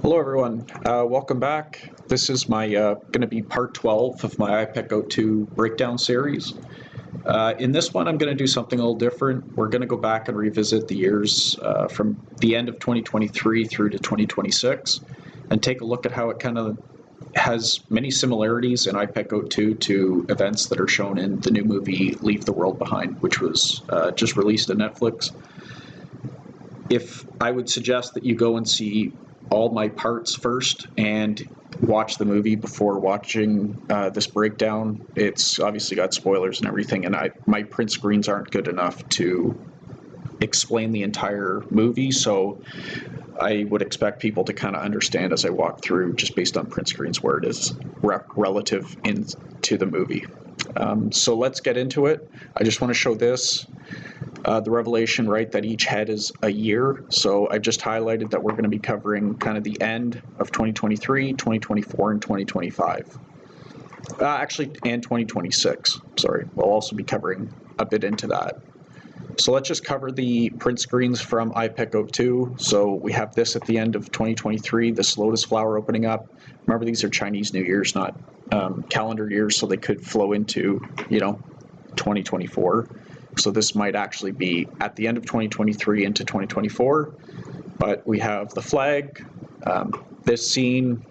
Hello everyone, welcome back. This is my going to be part 12 of my IPEC02 breakdown series. In this one I'm going to do something a little different. We're going to go back and revisit the years from the end of 2023 through to 2026 and take a look at how it kind of has many similarities in IPEC02 to events that are shown in the new movie Leave the World Behind, which was just released on Netflix. If I would suggest that you go and see all my parts first and watch the movie before watching this breakdown. It's obviously got spoilers and everything, and my print screens aren't good enough to explain the entire movie, so I would expect people to kind of understand as I walk through, just based on print screens, where it is relative into the movie. So let's get into it. I just want to show this. The revelation, right, that each head is a year. So I've just highlighted that we're going to be covering kind of the end of 2023, 2024, and 2025. And 2026. Sorry, we'll also be covering a bit into that. So let's just cover the print screens from IPEC02. So we have this at the end of 2023, this lotus flower opening up. Remember, these are Chinese New Year's, not calendar years, so they could flow into, 2024. So this might actually be at the end of 2023 into 2024, but we have the flag, this scene,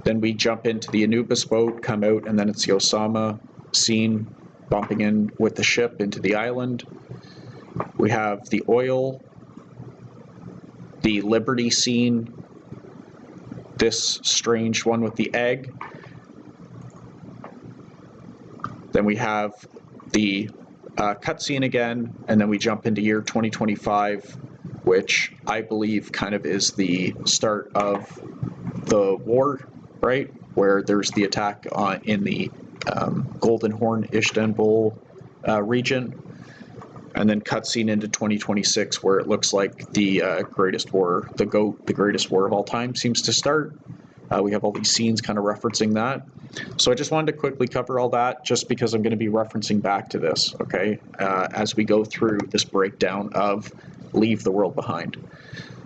then we jump into the Anubis boat, come out, and then it's the Osama scene, bumping in with the ship into the island. We have the oil, the Liberty scene, this strange one with the egg. Then we have the cutscene again, and then we jump into year 2025, which I believe kind of is the start of the war, right? Where there's the attack in the Golden Horn, Istanbul region, and then cutscene into 2026, where it looks like the greatest war, the greatest war of all time seems to start. We have all these scenes kind of referencing that. So I just wanted to quickly cover all that, just because I'm going to be referencing back to this, okay, as we go through this breakdown of Leave the World Behind.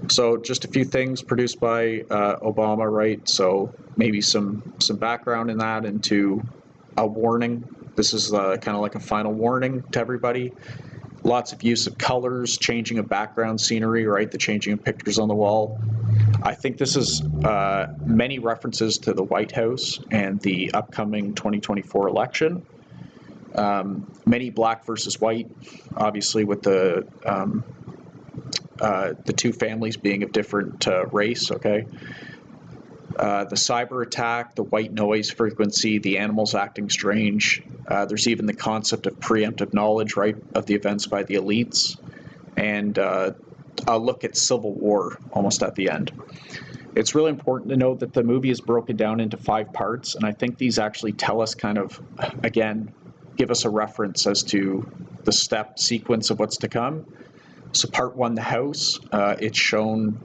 So just a few things produced by Obama, right? So maybe some background in that into a warning. This is kind of like a final warning to everybody. Lots of use of colors, changing of background scenery, right? The changing of pictures on the wall. I think this is many references to the White House and the upcoming 2024 election. Many black versus white, obviously, with the two families being of different race, okay? The cyber attack, the white noise frequency, the animals acting strange. There's even the concept of preemptive knowledge, right, of the events by the elites. And a look at civil war almost at the end. It's really important to note that the movie is broken down into 5 parts, and I think these actually tell us kind of, again, give us a reference as to the step sequence of what's to come. So part 1, the house, it's shown,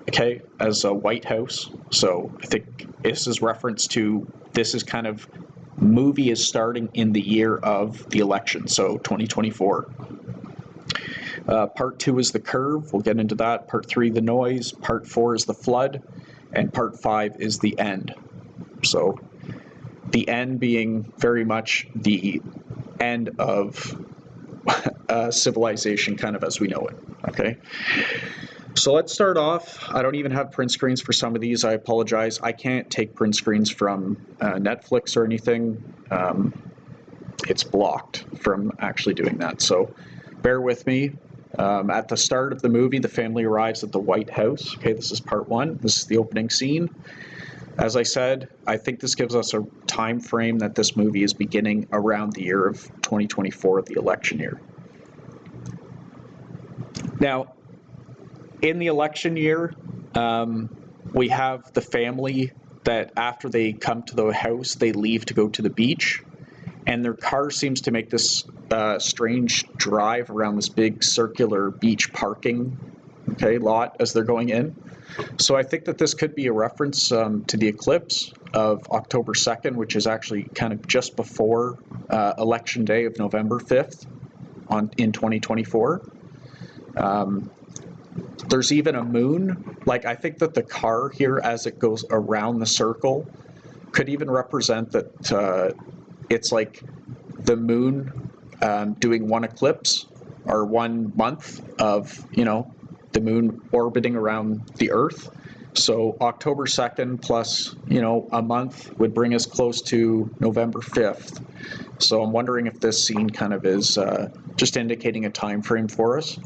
okay, as a White House. So I think this is reference to, this is kind of, movie is starting in the year of the election, so 2024. Part 2 is the curve. We'll get into that. Part 3, the noise. Part 4 is the flood. And part 5 is the end. So the end being very much the end of civilization kind of as we know it. Okay. So let's start off. I don't even have print screens for some of these. I apologize. I can't take print screens from Netflix or anything. It's blocked from actually doing that. So bear with me. At the start of the movie, the family arrives at the White House. Okay, this is part 1. This is the opening scene. As I said, I think this gives us a time frame that this movie is beginning around the year of 2024, the election year. Now, in the election year, we have the family that after they come to the house, they leave to go to the beach. And their car seems to make this strange drive around this big circular beach parking lot as they're going in. So I think that this could be a reference to the eclipse of October 2nd, which is actually kind of just before Election Day of November 5th in 2024. There's even a moon. Like, I think that the car here, as it goes around the circle, could even represent that it's like the moon doing one eclipse or 1 month of, the moon orbiting around the Earth. So October 2nd plus, a month would bring us close to November 5th. So I'm wondering if this scene kind of is just indicating a time frame for us.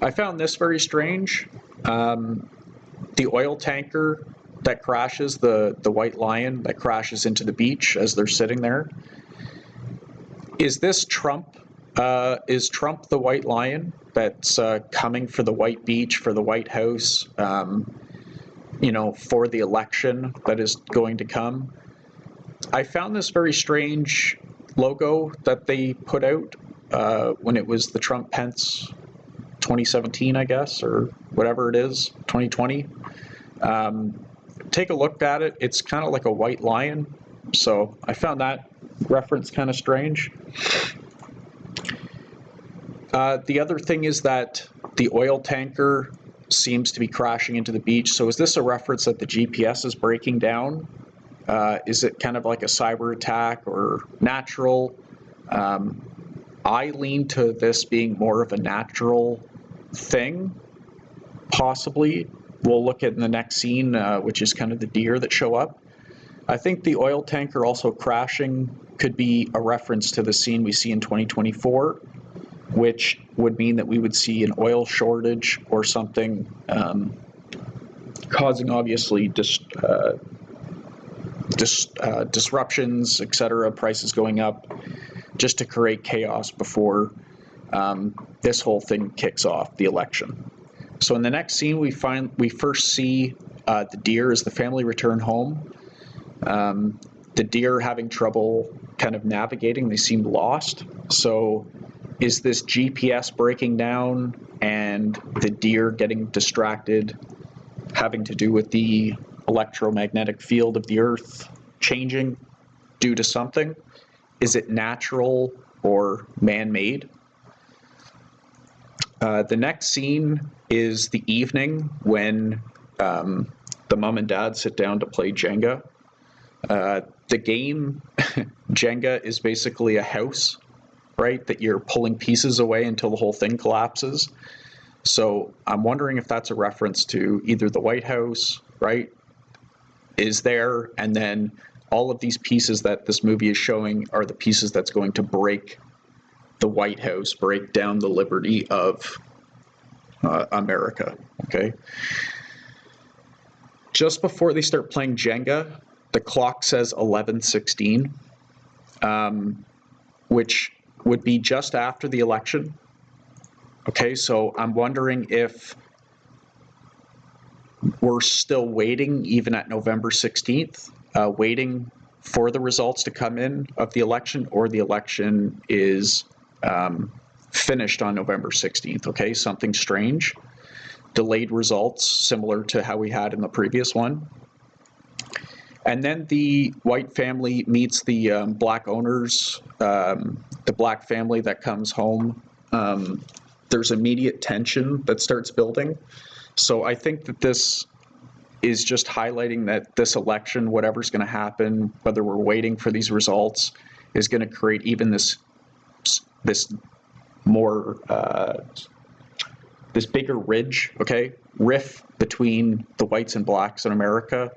I found this very strange. The oil tanker that crashes, the White Lion that crashes into the beach as they're sitting there. Is this Trump? Is Trump the White Lion that's coming for the White Beach, for the White House, for the election that is going to come? I found this very strange logo that they put out when it was the Trump-Pence 2017, I guess, or whatever it is, 2020. Take a look at it. It's kind of like a white lion. So I found that reference kind of strange. The other thing is that the oil tanker seems to be crashing into the beach. So is this a reference that the GPS is breaking down? Is it kind of like a cyber attack or natural? I lean to this being more of a natural thing, possibly. We'll look at in the next scene, which is kind of the deer that show up. I think the oil tanker also crashing could be a reference to the scene we see in 2024, which would mean that we would see an oil shortage or something, causing obviously disruptions, etc., prices going up, just to create chaos before this whole thing kicks off, the election. So in the next scene, we first see the deer as the family return home. The deer having trouble kind of navigating, they seem lost. So is this GPS breaking down and the deer getting distracted having to do with the electromagnetic field of the Earth changing due to something? Is it natural or man-made? The next scene is the evening when the mom and dad sit down to play Jenga. The game, Jenga, is basically a house, right, that you're pulling pieces away until the whole thing collapses. So I'm wondering if that's a reference to either the White House, right, is there, and then all of these pieces that this movie is showing are the pieces that's going to break the White House, break down the liberty of America, okay? Just before they start playing Jenga, the clock says 11:16, which would be just after the election. Okay, so I'm wondering if we're still waiting, even at November 16th, waiting for the results to come in of the election, or the election is finished on November 16th, okay? Something strange. Delayed results, similar to how we had in the previous one. And then the white family meets the black owners, the black family that comes home. There's immediate tension that starts building. So I think that this is just highlighting that this election, whatever's going to happen, whether we're waiting for these results, is going to create even this more, this bigger ridge, okay, rift between the whites and blacks in America.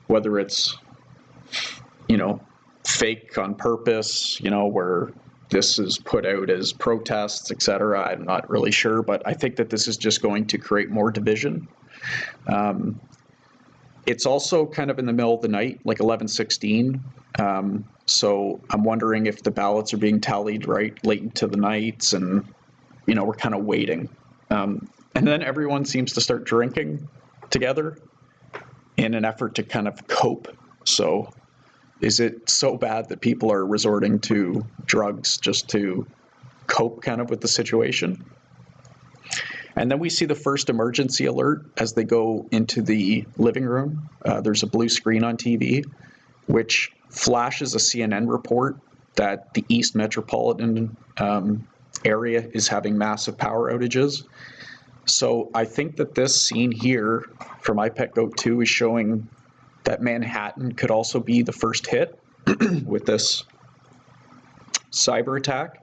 Whether it's, fake on purpose, where this is put out as protests, etc. I'm not really sure, but I think that this is just going to create more division. It's also kind of in the middle of the night, like 11:16. So I'm wondering if the ballots are being tallied right late into the nights, and we're kind of waiting. And then everyone seems to start drinking together in an effort to kind of cope. So is it so bad that people are resorting to drugs just to cope kind of with the situation? And then we see the first emergency alert as they go into the living room. There's a blue screen on TV, which flashes a CNN report that the East Metropolitan area is having massive power outages. So I think that this scene here from IPEC Goat 2 is showing that Manhattan could also be the first hit with this cyber attack.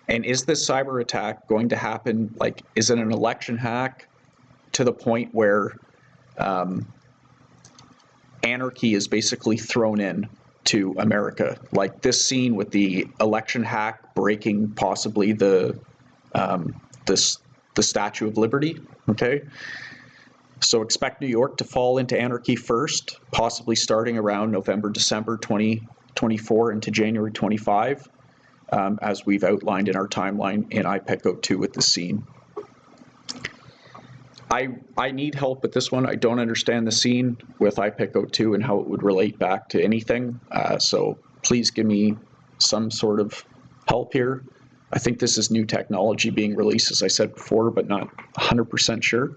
And is this cyber attack going to happen, like, is it an election hack to the point where anarchy is basically thrown in to America? Like this scene with the election hack breaking possibly the Statue of Liberty, okay? So expect New York to fall into anarchy first, possibly starting around November, December 2024 into January 25, as we've outlined in our timeline in IPEC Goat 2 with the scene. I need help with this one. I don't understand the scene with IPEC Goat 2 and how it would relate back to anything. So please give me some sort of help here. I think this is new technology being released, as I said before, but not 100% sure.